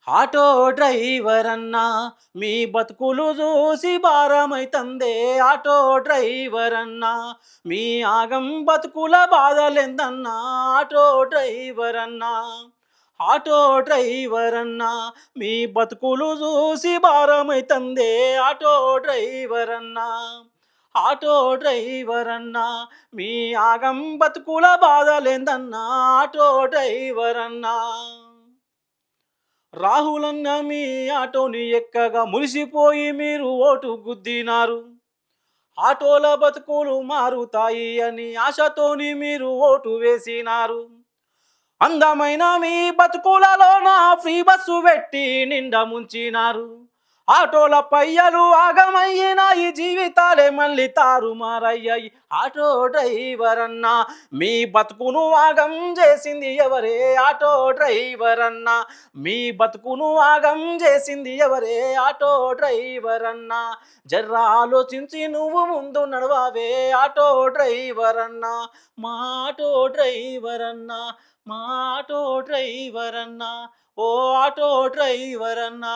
Auto driver అన్నా మీ బతుకులు చూసి భారమైతందే ఆటో డ్రైవర్ అన్నా మీ ఆగం బతుకుల బాధలెందన్నా ఆటో డ్రైవర్ అన్నా ఆటో డ్రైవర్ అన్నా మీ బతుకులు చూసి భారమైతందే ఆటో డ్రైవర్ అన్నా ఆటో డ్రైవర్ అన్నా మీ ఆగం బతుకుల బాధలేందన్నా ఆటో డ్రైవర్ అన్నా రాహులన్న మీ ఆటోని ఎక్కగా మురిసిపోయి మీరు ఓటు గుద్దినారు. ఆటోల బతుకులు మారుతాయి అని ఆశతోని మీరు ఓటు వేసినారు. అందమైన మీ బతుకులలోన ఫ్రీ బస్సు పెట్టి నిండా ముంచినారు. ఆటోల పయ్యలు ఆగమయ్యిన ఈ జీవితాలే మళ్ళీ తారుమారయ్యాయి. ఆటో డ్రైవర్ అన్నా మీ బతుకును ఆగం చేసింది ఎవరే ఆటో డ్రైవర్ అన్నా మీ బతుకును ఆగం చేసింది ఎవరే ఆటో డ్రైవర్ అన్నా జర్రా ఆలోచించి నువ్వు ముందు నడవావే ఆటో డ్రైవర్ అన్నా మా ఆటో డ్రైవర్ అన్నా మా ఆటో డ్రైవర్ అన్నా ఓ ఆటో డ్రైవర్ అన్నా